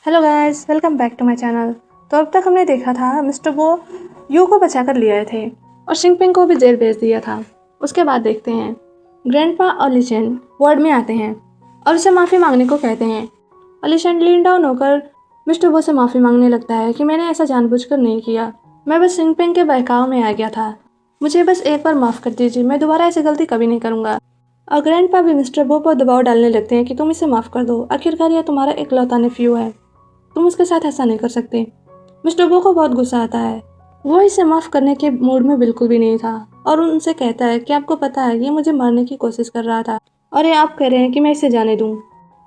Hello guys, welcome back to my channel. तो अब तक हमने देखा था मिस्टर वो यू को बचा कर ले आए थे और शिंगपिंग को भी जेल भेज दिया था। उसके बाद देखते हैं ग्रैंडपा और लिशन वार्ड में आते हैं और उसे माफ़ी मांगने को कहते हैं और लिशन लीन डाउन होकर मिस्टर वो से माफ़ी मांगने लगता है कि मैंने ऐसा जानबूझकर नहीं किया, मैं बस शिंगपिंग के बहकाव में आ गया था, मुझे बस एक बार माफ़ कर दीजिए, मैं दोबारा ऐसी गलती कभी नहीं करूँगा। और ग्रैंडपा भी मिस्टर वो पर दबाव डालने लगते हैं कि तुम इसे माफ़ कर दो, आखिरकार यह तुम्हारा इकलौता नेफ्यू है, तुम उसके साथ ऐसा नहीं कर सकते। मिस्टर वो को बहुत गुस्सा आता है, वो इसे माफ़ करने के मूड में बिल्कुल भी नहीं था और उनसे कहता है कि आपको पता है ये मुझे मारने की कोशिश कर रहा था और ये आप कह रहे हैं कि मैं इसे जाने दूं।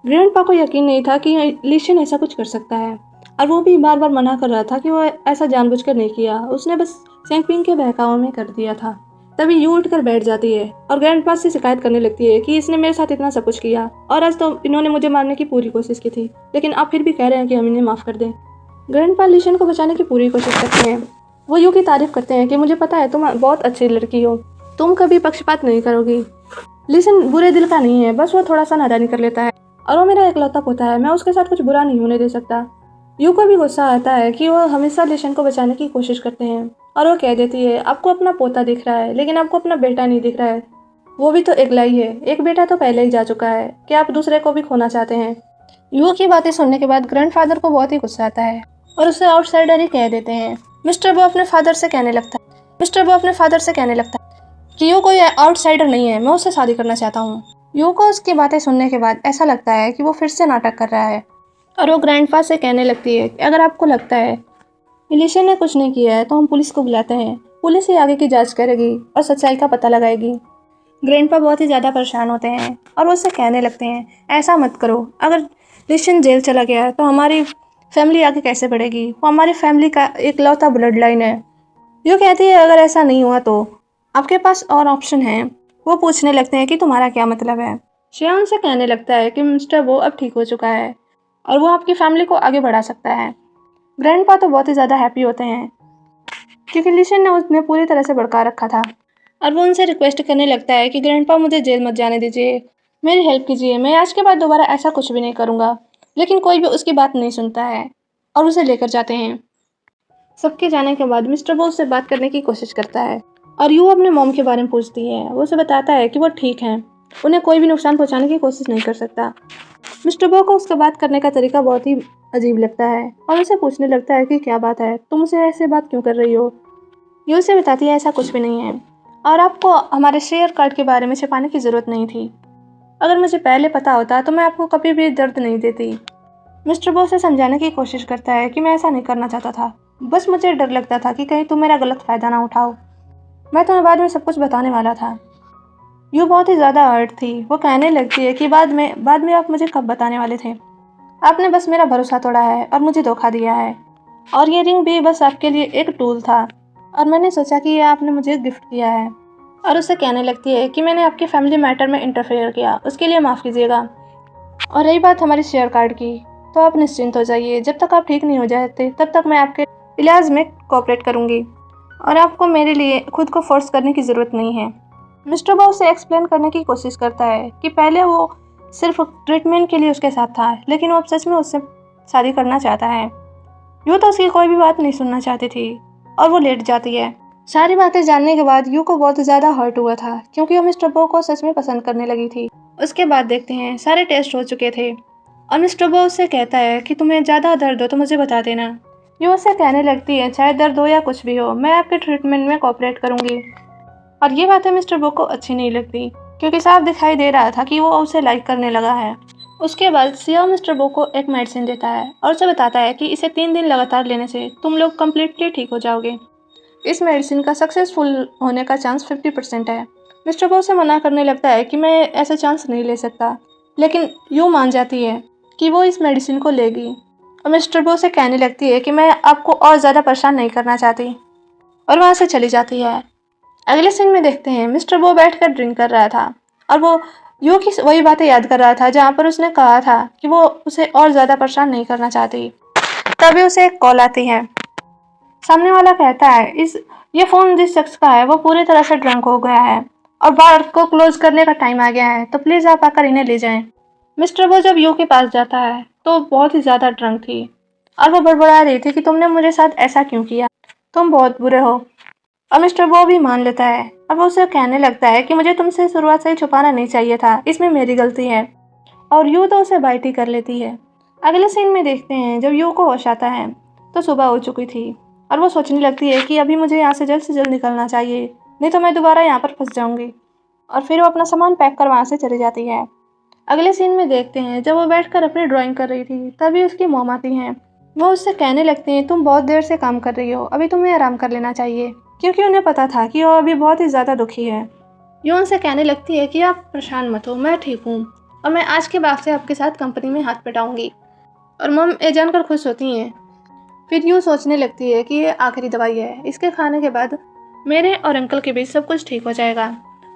ग्रैंडपा को यकीन नहीं था कि लिशन ऐसा कुछ कर सकता है और वो भी बार बार मना कर रहा था कि वो ऐसा जानबूझकर नहीं किया, उसने बस शिंगपिंग के बहकाव में कर दिया था। तभी यू उठकर बैठ जाती है और ग्रैंडपा से शिकायत करने लगती है कि इसने मेरे साथ इतना सब कुछ किया और आज तो इन्होंने मुझे मारने की पूरी कोशिश की थी, लेकिन आप फिर भी कह रहे हैं कि हम इन्हें माफ़ कर दें। ग्रैंडपा लिशन को बचाने की पूरी कोशिश करते हैं, वो यू की तारीफ करते हैं कि मुझे पता है तुम बहुत अच्छी लड़की हो, तुम कभी पक्षपात नहीं करोगी। लिशन बुरे दिल का नहीं है, बस वो थोड़ा सा नादानी कर लेता है और वो मेरा इकलौता पोता है, मैं उसके साथ कुछ बुरा नहीं होने दे सकता। यू को भी गुस्सा आता है कि वो हमेशा लिशन को बचाने की कोशिश करते हैं और वो कह देती है आपको अपना पोता दिख रहा है लेकिन आपको अपना बेटा नहीं दिख रहा है, वो भी तो एकला ही है, एक बेटा तो पहले ही जा चुका है, कि आप दूसरे को भी खोना चाहते हैं। यू की बातें सुनने के बाद ग्रैंडफादर को बहुत ही गुस्सा आता है और उसे आउटसाइडर ही कह देते हैं। मिस्टर वो अपने फादर से कहने लगता है कि यू कोई आउटसाइडर नहीं है, मैं उससे शादी करना चाहता हूँ। यू को उसकी बातें सुनने के बाद ऐसा लगता है कि वो फिर से नाटक कर रहा है और वो ग्रैंडपा से कहने लगती है कि अगर आपको लगता है लिशन ने कुछ नहीं किया है तो हम पुलिस को बुलाते हैं, पुलिस ही आगे की जांच करेगी और सच्चाई का पता लगाएगी। ग्रैंडपा बहुत ही ज़्यादा परेशान होते हैं और वो उससे कहने लगते हैं ऐसा मत करो, अगर लिशन जेल चला गया तो हमारी फैमिली आगे कैसे बढ़ेगी, वो हमारी फैमिली का इकलौता ब्लड लाइन है। यो कहती है अगर ऐसा नहीं हुआ तो आपके पास और ऑप्शन है। वो पूछने लगते हैं कि तुम्हारा क्या मतलब है। श्रेयान से कहने लगता है कि मिस्टर वो अब ठीक हो चुका है और वो आपकी फैमिली को आगे बढ़ा सकता है। ग्रैंडपा तो बहुत ही ज़्यादा हैप्पी होते हैं क्योंकि लिशन ने उन्हें पूरी तरह से भड़का रखा था और वो उनसे रिक्वेस्ट करने लगता है कि ग्रैंडपा मुझे जेल मत जाने दीजिए, मेरी हेल्प कीजिए, मैं आज के बाद दोबारा ऐसा कुछ भी नहीं करूँगा। लेकिन कोई भी उसकी बात नहीं सुनता है और उसे लेकर जाते हैं। सबके जाने के बाद मिस्टर वो उससे बात करने की कोशिश करता है और यू अपने मॉम के बारे में पूछती है, वो उसे बताता है कि वो ठीक हैं, उन्हें कोई भी नुकसान पहुँचाने की कोशिश नहीं कर सकता। मिस्टर बो को उसका बात करने का तरीका बहुत ही अजीब लगता है और उसे पूछने लगता है कि क्या बात है, तुम उसे ऐसे बात क्यों कर रही हो। ये उसे बताती है ऐसा कुछ भी नहीं है और आपको हमारे शेयर कार्ड के बारे में छिपाने की ज़रूरत नहीं थी, अगर मुझे पहले पता होता तो मैं आपको कभी भी दर्द नहीं देती। मिस्टर बो से समझाने की कोशिश करता है कि मैं ऐसा नहीं करना चाहता था, बस मुझे डर लगता था कि कहीं तुम मेरा गलत फ़ायदा ना उठाओ, मैं तुम्हें बाद में सब कुछ बताने वाला था। यू बहुत ही ज़्यादा हर्ट थी, वो कहने लगती है कि बाद में आप मुझे कब बताने वाले थे, आपने बस मेरा भरोसा तोड़ा है और मुझे धोखा दिया है और ये रिंग भी बस आपके लिए एक टूल था और मैंने सोचा कि ये आपने मुझे गिफ्ट किया है। और उसे कहने लगती है कि मैंने आपके फैमिली मैटर में इंटरफेयर किया, उसके लिए माफ़ कीजिएगा। और रही बात हमारे शेयर कार्ड की, तो आप निश्चिंत हो जाइए, जब तक आप ठीक नहीं हो जाते तब तक मैं आपके इलाज में कोऑपरेट करूँगी और आपको मेरे लिए खुद को फोर्स करने की ज़रूरत नहीं है। मिस्टर बो उसे एक्सप्लेन करने की कोशिश करता है कि पहले वो सिर्फ ट्रीटमेंट के लिए उसके साथ था, लेकिन वो अब सच में उससे शादी करना चाहता है। यूँ तो उसकी कोई भी बात नहीं सुनना चाहती थी और वो लेट जाती है। सारी बातें जानने के बाद यू को बहुत ज़्यादा हर्ट हुआ था क्योंकि वो मिस्टर बो को सच में पसंद करने लगी थी। उसके बाद देखते हैं सारे टेस्ट हो चुके थे और मिस्टर बो उससे कहता है कि तुम्हें ज़्यादा दर्द हो तो मुझे बता देना। यू उससे कहने लगती है चाहे दर्द हो या कुछ भी हो, मैं आपके ट्रीटमेंट में कोऑपरेट करूँगी। और ये बातें मिस्टर बो को अच्छी नहीं लगती क्योंकि साफ दिखाई दे रहा था कि वो उसे लाइक करने लगा है। उसके बाद सिया मिस्टर बो को एक मेडिसिन देता है और उसे बताता है कि इसे 3 दिन लगातार लेने से तुम लोग कम्प्लीटली ठीक हो जाओगे। इस मेडिसिन का सक्सेसफुल होने का चांस 50% है। मिस्टर बो से मना करने लगता है कि मैं ऐसा चांस नहीं ले सकता, लेकिन यूँ मान जाती है कि वो इस मेडिसिन को लेगी और मिस्टर बो से कहने लगती है कि मैं आपको और ज़्यादा परेशान नहीं करना चाहती और वहाँ से चली जाती है। अगले सीन में देखते हैं मिस्टर बो बैठकर ड्रिंक कर रहा था और वो यू की वही बातें याद कर रहा था जहाँ पर उसने कहा था कि वो उसे और ज़्यादा परेशान नहीं करना चाहती। तभी उसे एक कॉल आती है, सामने वाला कहता है ये फ़ोन जिस शख्स का है वो पूरी तरह से ड्रंक हो गया है और बार को क्लोज करने का टाइम आ गया है, तो प्लीज़ आप आकर इन्हें ले जाएं। मिस्टर बो जब यू के पास जाता है तो बहुत ही ज़्यादा ड्रंक थी और वो बड़बड़ा रही थी कि तुमने मेरे साथ ऐसा क्यों किया, तुम बहुत बुरे हो। और मिस्टर वो भी मान लेता है और वो उसे कहने लगता है कि मुझे तुमसे शुरुआत से ही छुपाना नहीं चाहिए था, इसमें मेरी गलती है। और यू तो उसे बाइट ही कर लेती है। अगले सीन में देखते हैं जब यू को होश आता है तो सुबह हो चुकी थी और वो सोचने लगती है कि अभी मुझे यहाँ से जल्द निकलना चाहिए, नहीं तो मैं दोबारा यहाँ पर फंस जाऊंगी। और फिर वो अपना सामान पैक कर वहाँ से चली जाती है। अगले सीन में देखते हैं जब वो बैठकर अपनी ड्राइंग कर रही थी तभी उसकी मॉम आती हैं। वो उससे कहने लगती हैं तुम बहुत देर से काम कर रही हो, अभी तुम्हें आराम कर लेना चाहिए, क्योंकि उन्हें पता था कि वो अभी बहुत ही ज़्यादा दुखी है। यूं उनसे कहने लगती है कि आप परेशान मत हो, मैं ठीक हूँ और मैं आज के बाद से आपके साथ कंपनी में हाथ बटाऊंगी। और मॉम ये जानकर खुश होती हैं। फिर यूं सोचने लगती है कि ये आखिरी दवाई है, इसके खाने के बाद मेरे और अंकल के बीच सब कुछ ठीक हो जाएगा।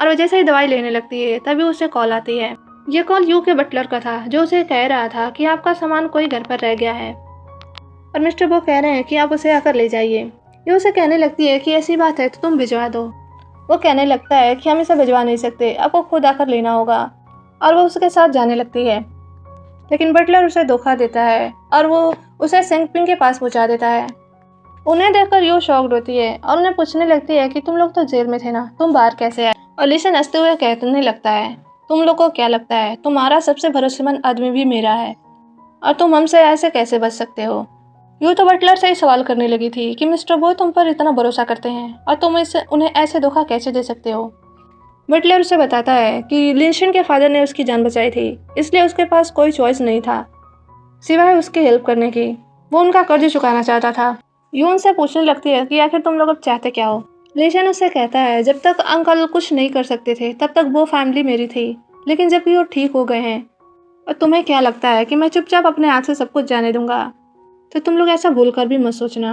और वो जैसे ही दवाई लेने लगती है तभी उसे कॉल आती है। ये कॉल यू के बटलर का था जो उसे कह रहा था कि आपका सामान कोई घर पर रह गया है और मिस्टर वो कह रहे हैं कि आप उसे आकर ले जाइए। ये उसे कहने लगती है कि ऐसी बात है तो तुम भिजवा दो। वो कहने लगता है कि हम इसे भिजवा नहीं सकते, आपको खुद आकर लेना होगा। और वो उसके साथ जाने लगती है, लेकिन बटलर उसे धोखा देता है और वो उसे सेंगपिंग के पास पहुंचा देता है। उन्हें देखकर यू शॉक्ड होती है और उन्हें पूछने लगती है कि तुम लोग तो जेल में थे ना, तुम बाहर कैसे आए। और लिसन हंसते हुए कहने लगता है तुम लोग को क्या लगता है तुम्हारा सबसे भरोसेमंद आदमी भी मेरा है और तुम हमसे ऐसे कैसे बच सकते हो। यूँ तो बटलर से ही सवाल करने लगी थी कि मिस्टर वो तुम पर इतना भरोसा करते हैं और तुम उन्हें ऐसे धोखा कैसे दे सकते हो। बटलर उसे बताता है कि लिंशन के फादर ने उसकी जान बचाई थी, इसलिए उसके पास कोई चॉइस नहीं था सिवाय उसकी हेल्प करने की। वो उनका कर्ज चुकाना चाहता था। यूँ उनसे पूछने लगती है कि आखिर तुम लोग अब चाहते क्या हो। लिंशन उससे कहता है जब तक अंकल कुछ नहीं कर सकते थे तब तक वो फैमिली मेरी थी, लेकिन जब भी वो ठीक हो गए हैं और तुम्हें क्या लगता है कि मैं चुपचाप अपने हाथ से सब कुछ जाने दूंगा, तो तुम लोग ऐसा भूल कर भी मत सोचना।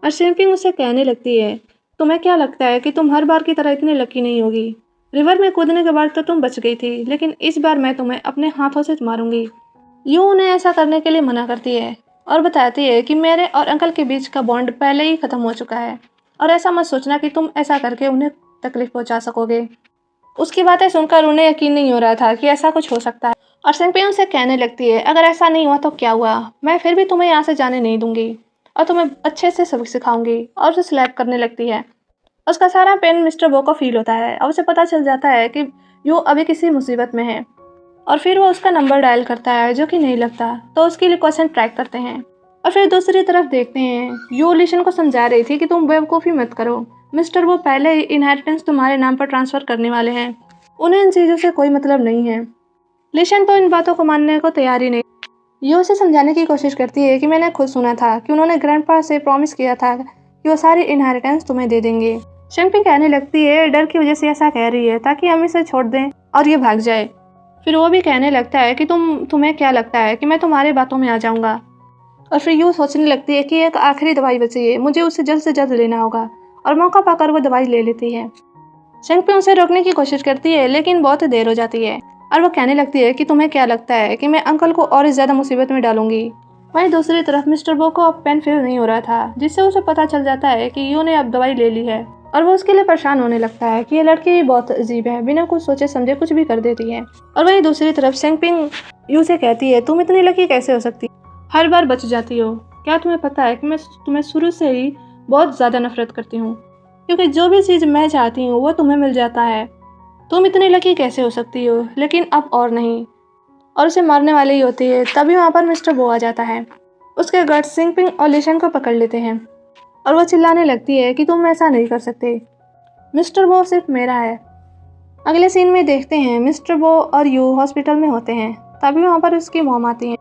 और शिंपिंग उसे कहने लगती है तुम्हें क्या लगता है कि तुम हर बार की तरह इतनी लकी नहीं होगी। रिवर में कूदने के बाद तो तुम बच गई थी, लेकिन इस बार मैं तुम्हें अपने हाथों से मारूंगी। यूँ उन्हें ऐसा करने के लिए मना करती है और बताती है कि मेरे और अंकल के बीच का बॉन्ड पहले ही ख़त्म हो चुका है और ऐसा मत सोचना कि तुम ऐसा करके उन्हें तकलीफ पहुंचा सकोगे। उसकी बातें सुनकर उन्हें यकीन नहीं हो रहा था कि ऐसा कुछ हो सकता है। और सेंगपिंग उसे कहने लगती है अगर ऐसा नहीं हुआ तो क्या हुआ, मैं फिर भी तुम्हें यहाँ से जाने नहीं दूंगी और तुम्हें अच्छे से सबक सिखाऊंगी। और उसे स्लैप करने लगती है। उसका सारा पेन मिस्टर वो को फील होता है और उसे पता चल जाता है कि यू अभी किसी मुसीबत में है। और फिर वो उसका नंबर डायल करता है जो कि नहीं लगता, तो उसकी लोकेशन ट्रैक करते हैं। और फिर दूसरी तरफ देखते हैं यू लिशन को समझा रही थी कि तुम बेवकूफ़ी मत करो, मिस्टर वो पहले ही इनहेरिटेंस तुम्हारे नाम पर ट्रांसफ़र करने वाले हैं, उन्हें इन चीज़ों से कोई मतलब नहीं है। लिशन तो इन बातों को मानने को तैयार ही नहीं। ये उसे समझाने की कोशिश करती है कि मैंने खुद सुना था कि उन्होंने ग्रैंडपा से प्रॉमिस किया था कि वो सारी इनहेरिटेंस तुम्हें दे देंगे। शिंपिंग कहने लगती है डर की वजह से ऐसा कह रही है ताकि हम इसे छोड़ दें और ये भाग जाए। फिर वो भी कहने लगता है कि तुम्हें क्या लगता है कि मैं तुम्हारी बातों में आ जाऊंगा। और फिर यूँ सोचने लगती है कि एक आखिरी दवाई बची है, मुझे उसे जल्द से जल्द लेना होगा। और मौका पाकर वो दवाई ले लेती है। शिंपिंग उसे रोकने की कोशिश करती है लेकिन बहुत देर हो जाती है और वो कहने लगती है कि तुम्हें क्या लगता है कि मैं अंकल को और ज़्यादा मुसीबत में डालूंगी। वहीं दूसरी तरफ मिस्टर बो को अब पेन फील नहीं हो रहा था, जिससे उसे पता चल जाता है कि यू ने अब दवाई ले ली है और वो उसके लिए परेशान होने लगता है कि ये लड़की बहुत अजीब है, बिना कुछ सोचे समझे कुछ भी कर देती है। और वहीं दूसरी तरफ शिंपिंग यू से कहती है तुम इतनी लकी कैसे हो सकती, हर बार बच जाती हो। क्या तुम्हें पता है कि मैं तुम्हें शुरू से ही बहुत ज़्यादा नफरत करती हूँ, क्योंकि जो भी चीज़ मैं चाहती हूँ वो तुम्हें मिल जाता है। तुम इतनी लकी कैसे हो सकती हो, लेकिन अब और नहीं। और उसे मारने वाली ही होती है तभी वहाँ पर मिस्टर बो आ जाता है। उसके गार्ड शिंपिंग और लिशन को पकड़ लेते हैं और वो चिल्लाने लगती है कि तुम ऐसा नहीं कर सकते, मिस्टर बो सिर्फ मेरा है। अगले सीन में देखते हैं मिस्टर बो और यू हॉस्पिटल में होते हैं, तभी वहाँ पर उसकी मॉम आती हैं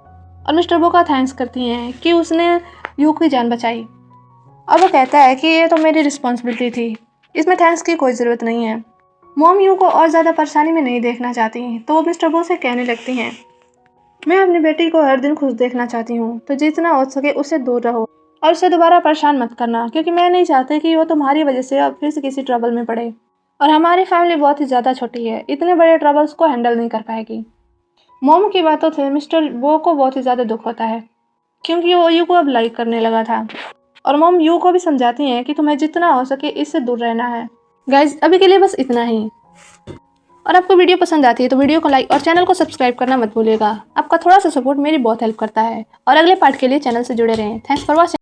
और मिस्टर बो का थैंक्स करती हैं कि उसने यू की जान बचाई। और वो कहता है कि ये तो मेरी रिस्पॉन्सिबिलिटी थी, इसमें थैंक्स की कोई ज़रूरत नहीं है। मॉम यू को और ज़्यादा परेशानी में नहीं देखना चाहती, तो वो मिस्टर बो से कहने लगती हैं मैं अपनी बेटी को हर दिन खुश देखना चाहती हूँ, तो जितना हो सके उससे दूर रहो और उसे दोबारा परेशान मत करना, क्योंकि मैं नहीं चाहती कि वो तुम्हारी वजह से अब फिर से किसी ट्रबल में पड़े। और हमारी फैमिली बहुत ही ज़्यादा छोटी है, इतने बड़े ट्रबल्स को हैंडल नहीं कर पाएगी। मॉम की बातों से मिस्टर बो को बहुत ही ज़्यादा दुख होता है, क्योंकि वो यू को अब लाइक करने लगा था। और मॉम यू को भी समझाती हैं कि तुम्हें जितना हो सके इससे दूर रहना है। गाइज अभी के लिए बस इतना ही। और आपको वीडियो पसंद आती है तो वीडियो को लाइक और चैनल को सब्सक्राइब करना मत भूलिएगा। आपका थोड़ा सा सपोर्ट मेरी बहुत हेल्प करता है। और अगले पार्ट के लिए चैनल से जुड़े रहें। Thanks for watching.